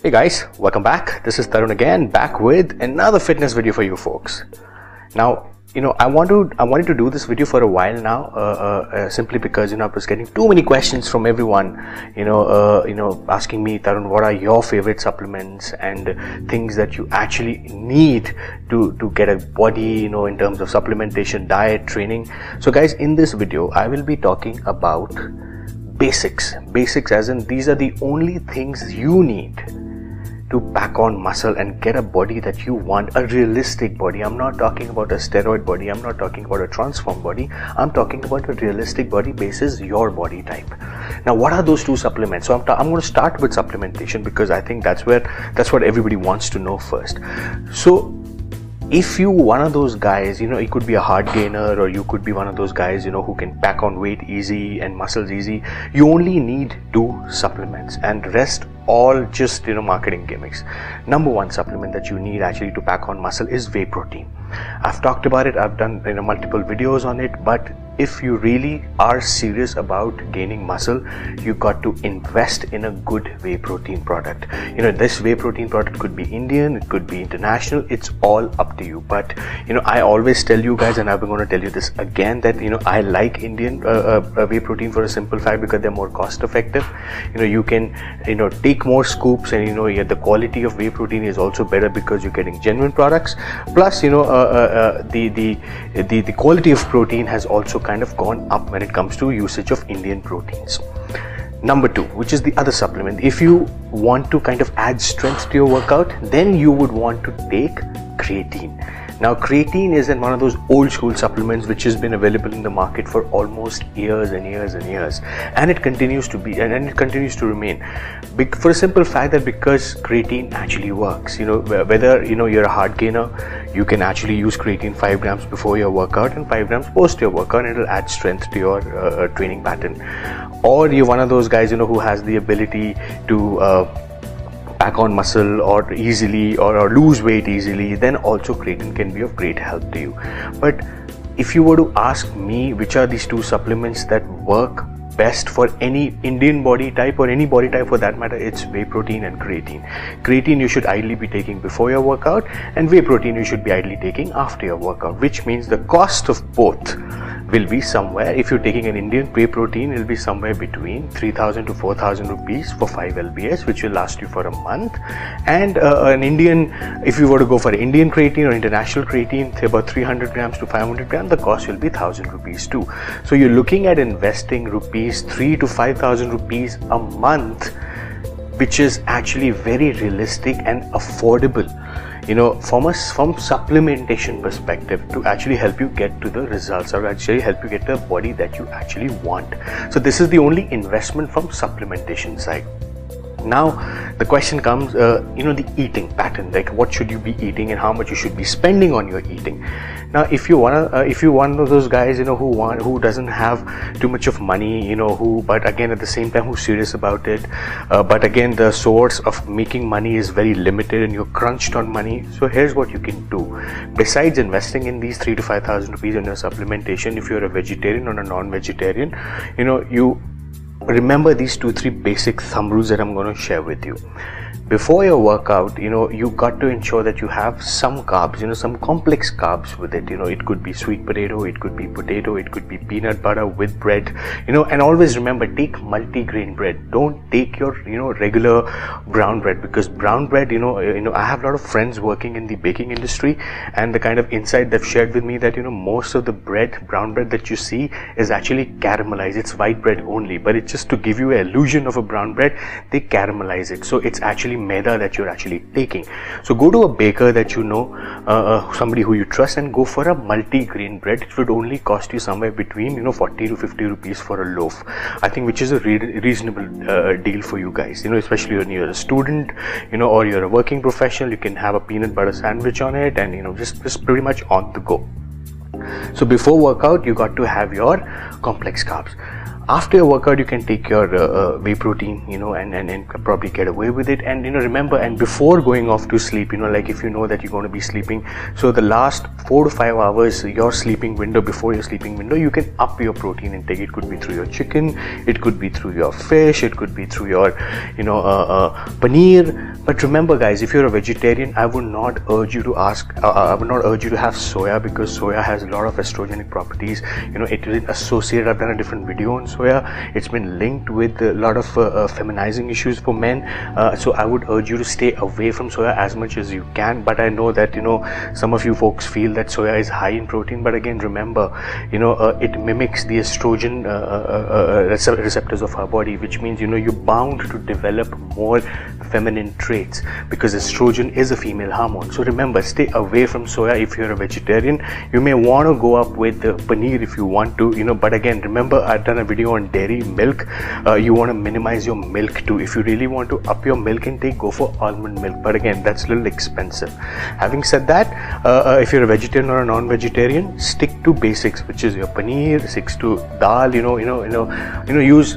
Hey guys, welcome back. This is Tarun again, back with another fitness video for you folks. Now, I wanted to do this video for a while now, simply because I was getting too many questions from everyone, asking me, Tarun, what are your favorite supplements and things that you actually need to get a body, in terms of supplementation, diet, training. So guys, in this video, I will be talking about basics as in these are the only things you need to pack on muscle and get a body that you want, a realistic body. I'm not talking about a steroid body, I'm not talking about a transformed body, I'm talking about a realistic body basis your body type. Now, what are those two supplements? So I'm going to start with supplementation because I think that's what everybody wants to know first. So if you one of those guys, you could be a hard gainer, or you could be one of those guys, who can pack on weight easy and muscles easy, you only need 2 supplements and rest all just marketing gimmicks. Number 1 supplement that you need actually to pack on muscle is whey protein. I've talked about it, I've done multiple videos on it, but if you really are serious about gaining muscle, you got to invest in a good whey protein product. This whey protein product could be Indian, it could be international, it's all up to you. But I always tell you guys, and I'm going to tell you this again, that I like Indian whey protein for a simple fact because they're more cost effective. You can take more scoops, and the quality of whey protein is also better because you're getting genuine products. Plus the quality of protein has also kind of gone up when it comes to usage of Indian proteins. Number 2, which is the other supplement, if you want to kind of add strength to your workout, then you would want to take creatine. Now, creatine is one of those old school supplements which has been available in the market for almost years and years and years, and it continues to be and it continues to remain big for a simple fact that because creatine actually works. Whether you're a hard gainer, you can actually use creatine 5 grams before your workout and 5 grams post your workout, and it'll add strength to your training pattern. Or you're one of those guys who has the ability to pack on muscle or easily or lose weight easily, then also creatine can be of great help to you. But if you were to ask me which are these 2 supplements that work best for any Indian body type or any body type for that matter, it's whey protein and creatine. Creatine you should ideally be taking before your workout, and whey protein you should be ideally taking after your workout, which means the cost of both will be somewhere, if you're taking an Indian whey protein, it will be somewhere between 3,000 to 4,000 rupees for 5 lbs, which will last you for a month. And an Indian, if you were to go for Indian creatine or international creatine, say about 300 grams to 500 grams, the cost will be 1,000 rupees too. So you're looking at investing rupees 3,000 to 5,000 rupees a month, which is actually very realistic and affordable, from supplementation perspective, to actually help you get to the results or actually help you get the body that you actually want. So this is the only investment from supplementation side. Now the question comes, the eating pattern, like what should you be eating and how much you should be spending on your eating. Now, if you're one of those guys, who doesn't have too much of money, but again at the same time who's serious about it, but again the source of making money is very limited and you're crunched on money. So here's what you can do. Besides investing in these 3,000 to 5,000 rupees on your supplementation, if you're a vegetarian or a non-vegetarian, you remember these 2-3 basic thumb rules that I'm going to share with you. Before your workout, you got to ensure that you have some carbs, some complex carbs with it. It could be sweet potato, it could be potato, it could be peanut butter with bread, and always remember, take multi-grain bread. Don't take your, regular brown bread, because brown bread, I have a lot of friends working in the baking industry, and the kind of insight they've shared with me that, most of the brown bread that you see is actually caramelized. It's white bread only, but it's just to give you an illusion of a brown bread, they caramelize it. So it's actually maida that you're actually taking. So go to a baker that somebody who you trust, and go for a multi-grain bread. It would only cost you somewhere between 40 to 50 rupees for a loaf, I think, which is a reasonable deal for you guys, especially when you're a student, or you're a working professional. You can have a peanut butter sandwich on it, and just pretty much on the go. So before workout, you got to have your complex carbs. After your workout, you can take your whey protein, and probably get away with it. And remember, and before going off to sleep, like if you know that you're going to be sleeping, so the last 4 to 5 hours, your sleeping window, before your sleeping window, you can up your protein intake. It could be through your chicken, it could be through your fish, it could be through your paneer. But remember guys, if you're a vegetarian, I would not urge you to have soya, because soya has a lot of estrogenic properties. It is associated, I've done a different video on soya, it's been linked with a lot of feminizing issues for men. So I would urge you to stay away from soya as much as you can. But I know that some of you folks feel that soya is high in protein, but again, remember, it mimics the estrogen receptors of our body, which means you're bound to develop more feminine traits, because estrogen is a female hormone. So remember, stay away from soya if you're a vegetarian. You may want to go up with paneer if you want to, but again, remember, I've done a video on dairy milk. You want to minimize your milk too. If you really want to up your milk intake, go for almond milk, but again, that's a little expensive. Having said that, if you're a vegetarian or a non-vegetarian, stick to basics, which is your paneer, stick to dal, use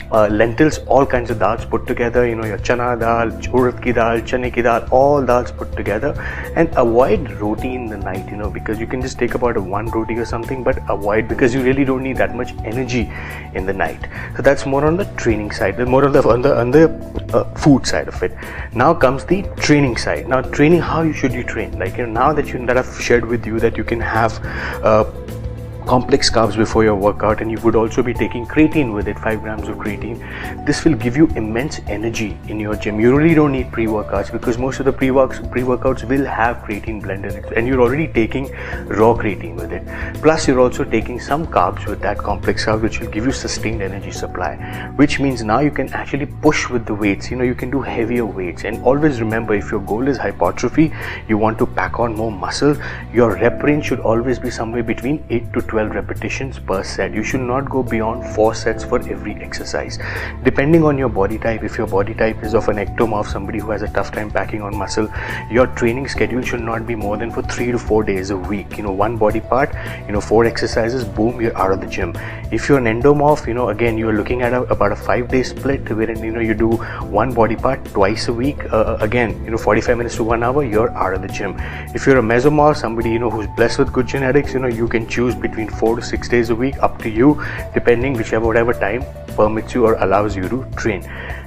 lentils, all kinds of dals put together, your chana dal, urad ki dal, chane ki dal, all dals put together. And avoid roti in the night, because you can just take about one roti or something, but avoid, because you really don't need that much energy in the night. So that's more on the training side, more on the food side of it. Now comes the training side. Now training, how should you train? Like now that I've shared with you that you can have complex carbs before your workout, and you would also be taking creatine with it, 5 grams of creatine. This will give you immense energy in your gym. You really don't need pre-workouts, because most of the pre-workouts will have creatine blended in it, and you're already taking raw creatine with it. Plus you're also taking some carbs with that complex carb, which will give you sustained energy supply, which means now you can actually push with the weights. You can do heavier weights. And always remember, if your goal is hypertrophy, you want to pack on more muscle, your rep range should always be somewhere between 8 to 12 repetitions per set. You should not go beyond 4 sets for every exercise. Depending on your body type, if your body type is of an ectomorph, somebody who has a tough time packing on muscle, your training schedule should not be more than for 3 to 4 days a week. One body part, 4 exercises, boom, you're out of the gym. If you're an endomorph, again, you're looking at about a 5-day split, wherein you do one body part twice a week. Again, 45 minutes to 1 hour, you're out of the gym. If you're a mesomorph, somebody who's blessed with good genetics, you can choose between 4 to 6 days a week, up to you, depending whatever time permits you or allows you to train.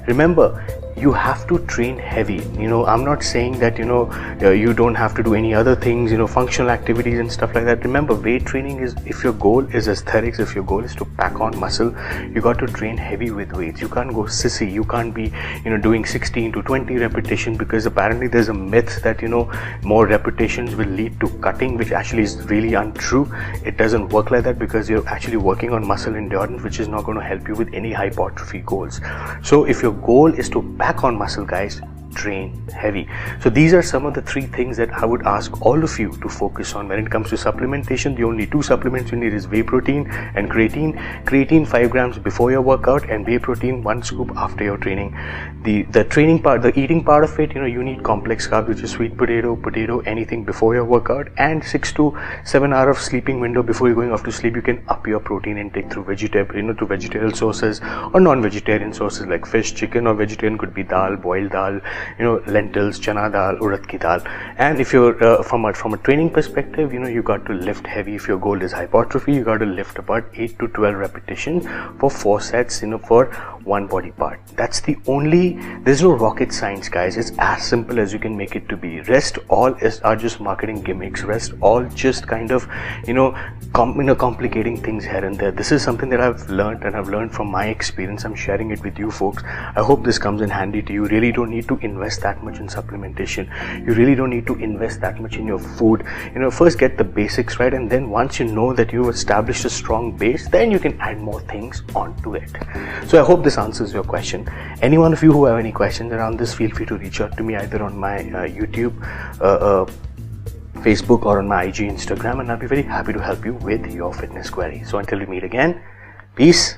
Remember, you have to train heavy. I'm not saying that you don't have to do any other things, functional activities and stuff like that. Remember, weight training is, if your goal is aesthetics, if your goal is to pack on muscle, you got to train heavy with weights. You can't go sissy. You can't be doing 16 to 20 repetition, because apparently there's a myth that more repetitions will lead to cutting, which actually is really untrue. It doesn't work like that, because you're actually working on muscle endurance, which is not going to help you with any hypertrophy goals. So if your goal is to pack on muscle, guys, train heavy. So these are some of the 3 things that I would ask all of you to focus on when it comes to supplementation. The only 2 supplements you need is whey protein and creatine. Creatine 5 grams before your workout, and whey protein 1 scoop after your training. The training part, the eating part of it, you need complex carbs, which is sweet potato, anything before your workout, and 6 to 7 hour of sleeping window before you're going off to sleep. You can up your protein intake through through vegetarian sources or non-vegetarian sources like fish, chicken, or vegetarian could be dal, boiled dal, lentils, chana dal, urad ki dal. And if you're from a training perspective, you got to lift heavy. If your goal is hypertrophy, you got to lift about 8 to 12 repetitions for 4 sets, for one body part. That's the only, there's no rocket science, guys. It's as simple as you can make it to be. Rest all are just marketing gimmicks. Rest all just kind of complicating things here and there. This is something that I've learned, and I've learned from my experience. I'm sharing it with you folks. I hope this comes in handy to you. You really don't need to invest that much in supplementation. You really don't need to invest that much in your food. First get the basics right, and then once you know that you've established a strong base, then you can add more things onto it. So I hope this answers your question. Any one of you who have any questions around this, feel free to reach out to me either on my YouTube, Facebook, or on my IG, Instagram, and I'll be very happy to help you with your fitness query. So until we meet again, peace.